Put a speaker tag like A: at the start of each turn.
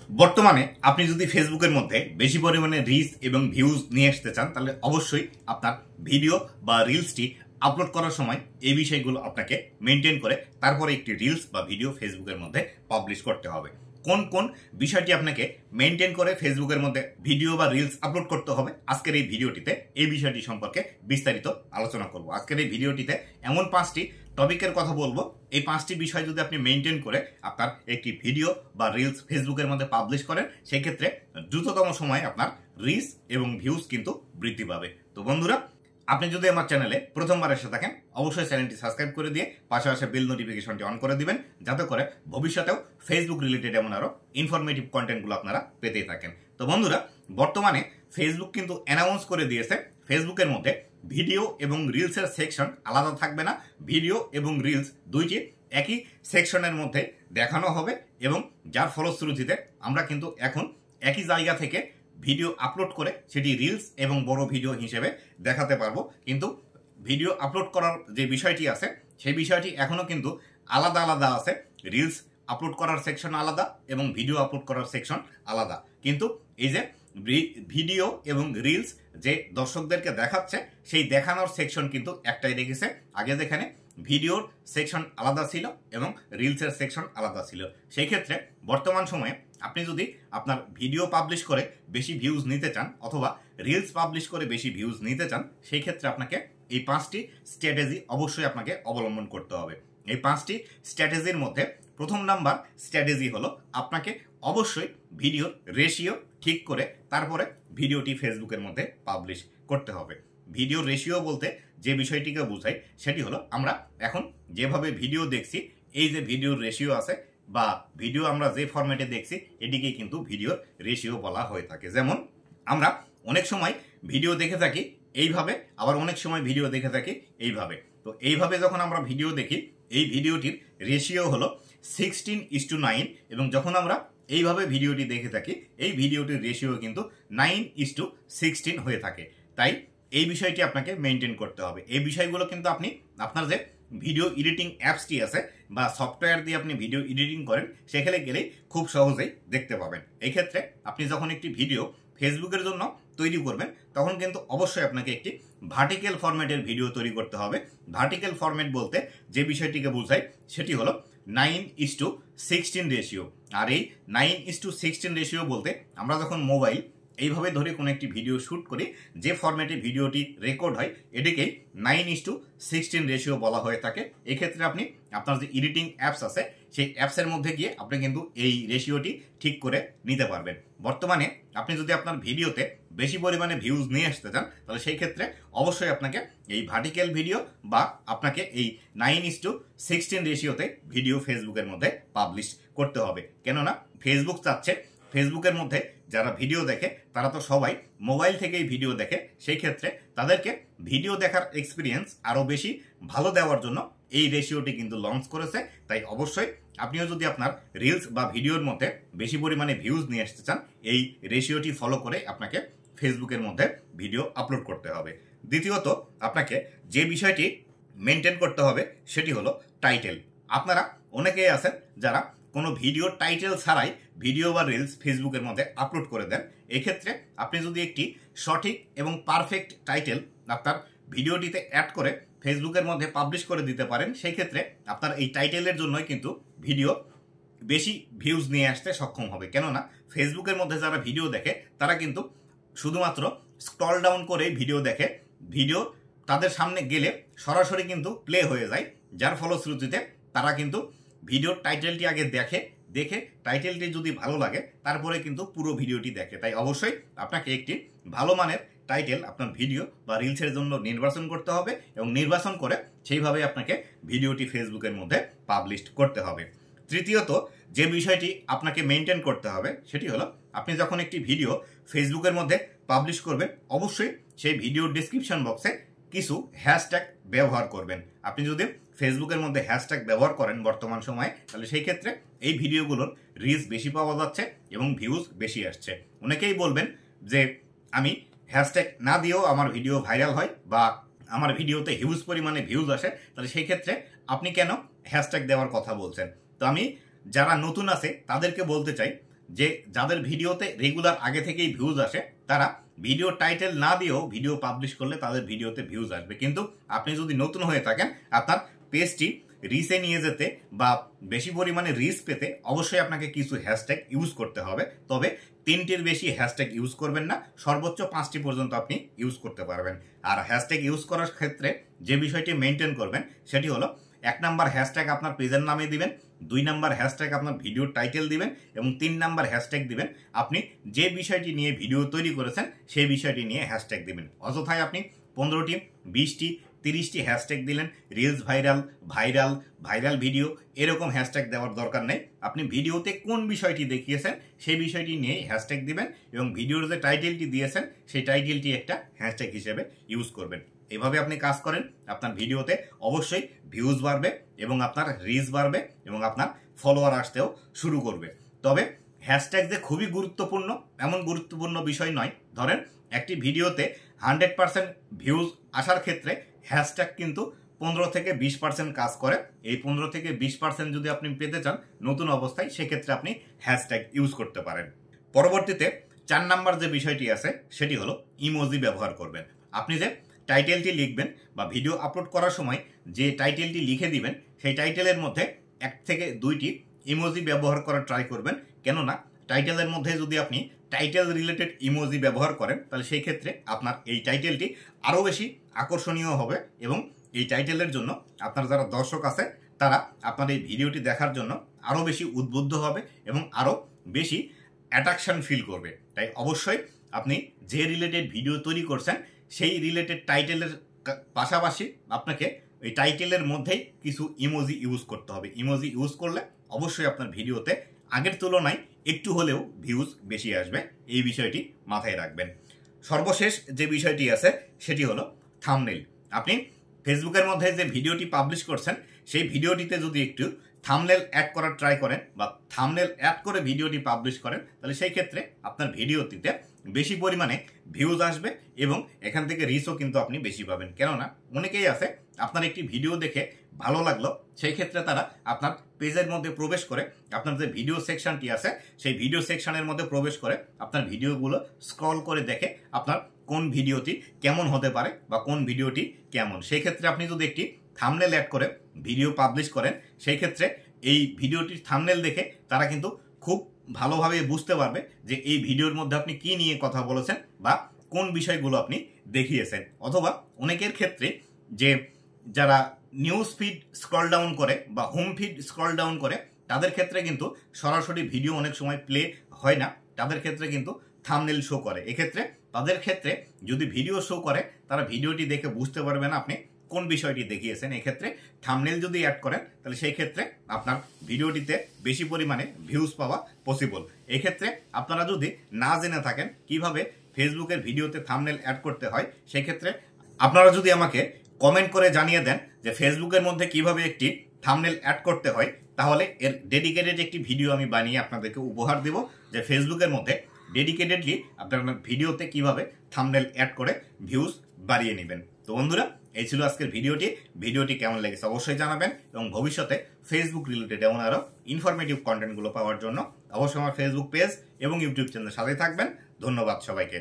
A: বর্তমানে আপনি যদি ফেসবুকের মধ্যে বেশি পরিমাণে রিচ এবং ভিউজ নিয়ে আসতে চান তাহলে অবশ্যই আপনার ভিডিও বা রিলসটি আপলোড করার সময় এই বিষয়গুলো আপনাকে মেনটেন করে তারপরে একটি রিলস বা ভিডিও ফেসবুকের মধ্যে পাবলিশ করতে হবে। কোন কোন বিষয়টি আপনাকে মেনটেন করে ফেসবুকের মধ্যে ভিডিও বা রিলস আপলোড করতে হবে আজকের এই ভিডিওটিতে এই বিষয়টি সম্পর্কে বিস্তারিত আলোচনা করব। আজকের এই ভিডিওটিতে এমন 5টি টপিকের কথা বলবো, এই 5টি বিষয় যদি আপনি মেনটেন করে আপনার একটি ভিডিও বা রিলস ফেসবুকের মধ্যে পাবলিশ করেন সেই ক্ষেত্রে দ্রুততম সময়ে আপনার রিচ এবং ভিউজ কিন্তু বৃদ্ধি পাবে। তো বন্ধুরা, আপনি যদি আমার চ্যানেলে প্রথমবার এসে থাকেন অবশ্যই চ্যানেলটি সাবস্ক্রাইব করে দিয়ে পাশে আসে বেল নোটিফিকেশনটি অন করে দিবেন, যাতে করে ভবিষ্যতেও ফেসবুক রিলেটেড এমন আরো ইনফরমেটিভ কন্টেন্টগুলো আপনারা পেতেই থাকেন। তো বন্ধুরা, বর্তমানে ফেসবুক কিন্তু অ্যানাউন্স করে দিয়েছে ফেসবুকের মধ্যে ভিডিও এবং রিলসের সেকশন আলাদা থাকবে না, ভিডিও এবং রিলস দুইটি একই সেকশনের মধ্যে দেখানো হবে এবং যার ফলশ্রুতিতে আমরা কিন্তু এখন একই জায়গা থেকে ভিডিও আপলোড করে সেটি রিলস এবং বড় ভিডিও হিসেবে দেখাতে পারবো। কিন্তু ভিডিও আপলোড করার যে বিষয়টি আছে সেই বিষয়টি এখনো কিন্তু আলাদা আলাদা আছে। রিলস আপলোড করার সেকশন আলাদা এবং ভিডিও আপলোড করার সেকশন আলাদা। কিন্তু এই যে ভিডিও এবং রিলস যে দর্শকদেরকে দেখাচ্ছে সেই দেখানোর সেকশন কিন্তু একটাই রেখেছে। আগে যেখানে ভিডিওর সেকশন আলাদা ছিল এবং রিলসের সেকশন আলাদা ছিল, সেই ক্ষেত্রে বর্তমান সময়ে আপনি যদি আপনার ভিডিও পাবলিশ করে বেশি ভিউজ নিতে চান অথবা রিলস পাবলিশ করে বেশি ভিউজ নিতে চান সেই ক্ষেত্রে আপনাকে এই 5টি স্ট্র্যাটেজি অবশ্যই আপনাকে অবলম্বন করতে হবে। এই 5টি স্ট্র্যাটেজির মধ্যে প্রথম নাম্বার স্ট্র্যাটেজি হলো আপনাকে অবশ্যই ভিডিওর রেশিও ঠিক করে তারপরে ভিডিওটি ফেসবুকের মধ্যে পাবলিশ করতে হবে। ভিডিও রেশিও বলতে যে বিষয়টিকে বোঝায় সেটি হলো আমরা এখন যেভাবে ভিডিও দেখছি এই যে ভিডিওর রেশিও আছে বা ভিডিও আমরা যে ফরম্যাটে দেখছি এটিকেই কিন্তু ভিডিওর রেশিও বলা হয়ে থাকে। যেমন আমরা অনেক সময় ভিডিও দেখে থাকি এইভাবে, আবার অনেক সময় ভিডিও দেখে থাকি এইভাবে। তো এইভাবে যখন আমরা ভিডিও দেখি এই ভিডিওটির রেশিও হলো 16:9 এবং যখন আমরা এইভাবে ভিডিওটি দেখে থাকি এই ভিডিওটির রেশিও কিন্তু 9:16 হয়ে থাকে। তাই এই বিষয়টি আপনাকে মেনটেন করতে হবে। এই বিষয়গুলো কিন্তু আপনি আপনার যে ভিডিও এডিটিং অ্যাপসটি আছে বা সফটওয়্যার দিয়ে আপনি ভিডিও এডিটিং করেন সেখানে গেলেই খুব সহজেই দেখতে পাবেন। এই ক্ষেত্রে আপনি যখন একটি ভিডিও ফেসবুকের জন্য তৈরি করবেন তখন কিন্তু অবশ্যই আপনাকে একটি ভার্টিক্যাল ফরম্যাটের ভিডিও তৈরি করতে হবে। ভার্টিক্যাল ফরম্যাট বলতে যে বিষয়টিকে বোঝায় সেটি হলো 9:16 রেশিও। আর এই 9:16 রেশিও বলতে আমরা যখন মোবাইল এইভাবে ধরে কোনো একটি ভিডিও শ্যুট করি যে ফরম্যাটে ভিডিওটি রেকর্ড হয় এটিকেই 9:16 রেশিও বলা হয়ে থাকে। এক্ষেত্রে আপনি আপনার যে এডিটিং অ্যাপস আছে সেই অ্যাপসের মধ্যে গিয়ে আপনি কিন্তু এই রেশিওটি ঠিক করে নিতে পারবেন। বর্তমানে আপনি যদি আপনার ভিডিওতে বেশি পরিমাণে ভিউজ নিয়ে আসতে চান তাহলে সেই ক্ষেত্রে অবশ্যই আপনাকে এই ভার্টিক্যাল ভিডিও বা আপনাকে এই 9:16 রেশিওতে ভিডিও ফেসবুকের মধ্যে পাবলিশ করতে হবে। কেননা ফেসবুক চাচ্ছে ফেসবুকের মধ্যে যারা ভিডিও দেখে তারা তো সবাই মোবাইল থেকেই ভিডিও দেখে, সেই ক্ষেত্রে তাদেরকে ভিডিও দেখার এক্সপিরিয়েন্স আরও বেশি ভালো দেওয়ার জন্য এই রেশিওটি কিন্তু লঞ্চ করেছে। তাই অবশ্যই আপনিও যদি আপনার রিলস বা ভিডিওর মধ্যে বেশি পরিমাণে ভিউজ নিয়ে আসতে চান এই রেশিওটি ফলো করে আপনাকে ফেসবুকের মধ্যে ভিডিও আপলোড করতে হবে। দ্বিতীয়ত আপনাকে যে বিষয়টি মেনটেন করতে হবে সেটি হলো টাইটেল। আপনারা অনেকেই আছেন যারা কোনো ভিডিও টাইটেল ছাড়াই ভিডিও বা রিলস ফেসবুকের মধ্যে আপলোড করে দেন। এক্ষেত্রে আপনি যদি একটি সঠিক এবং পারফেক্ট টাইটেল আপনার ভিডিওটিতে অ্যাড করে ফেসবুকের মধ্যে পাবলিশ করে দিতে পারেন সেই ক্ষেত্রে আপনার এই টাইটেলের জন্যই কিন্তু ভিডিও বেশি ভিউজ নিয়ে আসতে সক্ষম হবে। কেননা ফেসবুকের মধ্যে যারা ভিডিও দেখে তারা কিন্তু শুধুমাত্র স্ক্রল ডাউন করে ভিডিও দেখে, ভিডিও তাদের সামনে গেলে সরাসরি কিন্তু প্লে হয়ে যায়, যার ফলশ্রুতিতে তারা কিন্তু ভিডিওর টাইটেলটি আগে দেখে টাইটেলটি যদি ভালো লাগে তারপরে কিন্তু পুরো ভিডিওটি দেখে। তাই অবশ্যই আপনাকে একটি ভালো মানের টাইটেল আপনার ভিডিও বা রিলসের জন্য নির্বাচন করতে হবে এবং নির্বাচন করে সেইভাবে আপনাকে ভিডিওটি ফেসবুকের মধ্যে পাবলিশ করতে হবে। তৃতীয়ত যে বিষয়টি আপনাকে মেনটেন করতে হবে সেটি হলো আপনি যখন একটি ভিডিও ফেসবুকের মধ্যে পাবলিশ করবেন অবশ্যই সেই ভিডিওর ডেসক্রিপশন বক্সে কিছু হ্যাশট্যাগ ব্যবহার করবেন। আপনি যদি ফেসবুকের মধ্যে হ্যাশট্যাগ ব্যবহার করেন বর্তমান সময়ে তাহলে সেই ক্ষেত্রে এই ভিডিওগুলোর রিচ বেশি পাওয়া যাচ্ছে এবং ভিউজ বেশি আসছে। অনেকেই বলবেন যে আমি হ্যাশট্যাগ না দিয়েও আমার ভিডিও ভাইরাল হয় বা আমার ভিডিওতে হিউজ পরিমাণে ভিউজ আসে, তাহলে সেই ক্ষেত্রে আপনি কেন হ্যাশট্যাগ দেওয়ার কথা বলছেন? তো আমি যারা নতুন আছে তাদেরকে বলতে চাই যে যাদের ভিডিওতে রেগুলার আগে থেকেই ভিউজ আসে তারা ভিডিও টাইটেল না দিয়েও ভিডিও পাবলিশ করলে তাদের ভিডিওতে ভিউজ আসবে। কিন্তু আপনি যদি নতুন হয়ে থাকেন, আপনার পেজটি রিচে নিয়ে যেতে বা বেশি পরিমাণে রিচ পেতে অবশ্যই আপনাকে কিছু হ্যাশট্যাগ ইউজ করতে হবে। তবে 3টির বেশি হ্যাশট্যাগ ইউজ করবেন না, সর্বোচ্চ 5টি পর্যন্ত আপনি ইউজ করতে পারবেন। আর হ্যাশট্যাগ ইউজ করার ক্ষেত্রে যে বিষয়টি মেনটেন করবেন সেটি হলো 1 নাম্বার হ্যাশট্যাগ আপনার পেজের নামে দিবেন, 2 নাম্বার হ্যাশট্যাগ আপনার ভিডিওর টাইটেল দিবেন এবং 3 নাম্বার হ্যাশট্যাগ দিবেন আপনি যে বিষয়টি নিয়ে ভিডিও তৈরি করেছেন সেই বিষয়টি নিয়ে হ্যাশট্যাগ দিবেন। অযথায় আপনি 15টি, 20টি, 30টি হ্যাশট্যাগ দিলেন, reels viral, viral, viral video, এরকম হ্যাশট্যাগ দেওয়ার দরকার নেই। আপনি ভিডিওতে কোন বিষয়টি দেখিয়েছেন সেই বিষয়টি নিয়ে হ্যাশট্যাগ দিবেন এবং ভিডিওর যে টাইটেলটি দিয়েছেন সেই টাইটেলটি একটা হ্যাশট্যাগ হিসেবে ইউজ করবেন। এভাবে আপনি কাজ করেন, আপনার ভিডিওতে অবশ্যই ভিউজ বাড়বে এবং আপনার রিচ বাড়বে এবং আপনার ফলোয়ার আসতেও শুরু করবে। তবে হ্যাশট্যাগ যে খুবই গুরুত্বপূর্ণ এমন গুরুত্বপূর্ণ বিষয় নয়। ধরেন একটি ভিডিওতে 100% ভিউজ আসার ক্ষেত্রে হ্যাশট্যাগ কিন্তু 15 থেকে 20% কাজ করে। এই 15 থেকে 20% যদি আপনি পেতে চান নতুন অবস্থায়, সেক্ষেত্রে আপনি হ্যাশট্যাগ ইউজ করতে পারেন। পরবর্তীতে 4 নাম্বার যে বিষয়টি আছে সেটি হলো ইমোজি ব্যবহার করবেন। আপনি যে টাইটেলটি লিখবেন বা ভিডিও আপলোড করার সময় যে টাইটেলটি লিখে দিবেন সেই টাইটেলের মধ্যে 1 থেকে 2টি ইমোজি ব্যবহার করার ট্রাই করবেন। কেননা টাইটেলের মধ্যে যদি আপনি টাইটেল রিলেটেড ইমোজি ব্যবহার করেন তাহলে সেই ক্ষেত্রে আপনার এই টাইটেলটি আরও বেশি আকর্ষণীয় হবে এবং এই টাইটেলের জন্য আপনার যারা দর্শক আছে তারা আপনার এই ভিডিওটি দেখার জন্য আরও বেশি উদ্বুদ্ধ হবে এবং আরও বেশি অ্যাট্রাকশন ফিল করবে। তাই অবশ্যই আপনি যে রিলেটেড ভিডিও তৈরি করছেন সেই রিলেটেড টাইটেলের পাশাপাশি আপনাকে এই টাইটেলের মধ্যেই কিছু ইমোজি ইউজ করতে হবে। ইমোজি ইউজ করলে অবশ্যই আপনার ভিডিওতে আগের তুলনায় একটু হলেও ভিউজ বেশি আসবে, এই বিষয়টি মাথায় রাখবেন। সর্বশেষ যে বিষয়টি আছে সেটি হলো থাম্বনেইল। আপনি ফেসবুকের মধ্যে যে ভিডিওটি পাবলিশ করছেন সেই ভিডিওটিতে যদি একটু থাম্বনেইল অ্যাড করার ট্রাই করেন বা থাম্বনেইল অ্যাড করে ভিডিওটি পাবলিশ করেন তাহলে সেই ক্ষেত্রে আপনার ভিডিওটিতে বেশি পরিমাণে ভিউজ আসবে এবং এখান থেকে রিচও কিন্তু আপনি বেশি পাবেন। কেননা অনেকেই আছে আপনার একটি ভিডিও দেখে ভালো লাগলো, সেই ক্ষেত্রে তারা আপনার পেজের মধ্যে প্রবেশ করে আপনার যে ভিডিও সেকশনটি আছে সেই ভিডিও সেকশনের মধ্যে প্রবেশ করে আপনার ভিডিওগুলো স্ক্রল করে দেখে আপনার কোন ভিডিওটি কেমন হতে পারে বা কোন ভিডিওটি কেমন। সেই ক্ষেত্রে আপনি যদি একটি থাম্বনেইল অ্যাড করে ভিডিও পাবলিশ করেন সেই ক্ষেত্রে এই ভিডিওটির থাম্বনেইল দেখে তারা কিন্তু খুব ভালোভাবে বুঝতে পারবে যে এই ভিডিওর মধ্যে আপনি কি নিয়ে কথা বলেছেন বা কোন বিষয়গুলো আপনি দেখিয়েছেন। অথবা অনেকের ক্ষেত্রে যে যারা নিউজ ফিড স্ক্রল ডাউন করে বা হোম ফিড স্ক্রল ডাউন করে তাদের ক্ষেত্রে কিন্তু সরাসরি ভিডিও অনেক সময় প্লে হয় না, তাদের ক্ষেত্রে কিন্তু থাম্বনেইল শো করে। এক্ষেত্রে তাদের ক্ষেত্রে যদি ভিডিও শো করে তারা ভিডিওটি দেখে বুঝতে পারবে না আপনি কোন বিষয়টি দেখিয়েছেন। এক্ষেত্রে থাম্বনেইল যদি অ্যাড করেন তাহলে সেই ক্ষেত্রে আপনার ভিডিওটিতে বেশি পরিমাণে ভিউজ পাওয়া পসিবল। এক্ষেত্রে আপনারা যদি না জেনে থাকেন কিভাবে ফেসবুকের ভিডিওতে থাম্বনেইল অ্যাড করতে হয়, সেক্ষেত্রে আপনারা যদি আমাকে কমেন্ট করে জানিয়ে দেন যে ফেসবুকের মধ্যে কিভাবে একটি থাম্বনেইল অ্যাড করতে হয়, তাহলে এর ডেডিকেটেড একটি ভিডিও আমি বানিয়ে আপনাদেরকে উপহার দেব যে ফেসবুকের মধ্যে ডেডিকেটেডলি আপনার ভিডিওতে কিভাবে থাম্বনেইল অ্যাড করে ভিউজ বাড়িয়ে নেবেন। তো বন্ধুরা, এই ছিল আজকের ভিডিওটি কেমন লেগেছে অবশ্যই জানাবেন এবং ভবিষ্যতে ফেসবুক রিলেটেড এমন আরও ইনফরমেটিভ কন্টেন্টগুলো পাওয়ার জন্য অবশ্যই আমার ফেসবুক পেজ এবং ইউটিউব চ্যানেলের সাথে থাকবেন। ধন্যবাদ সবাইকে।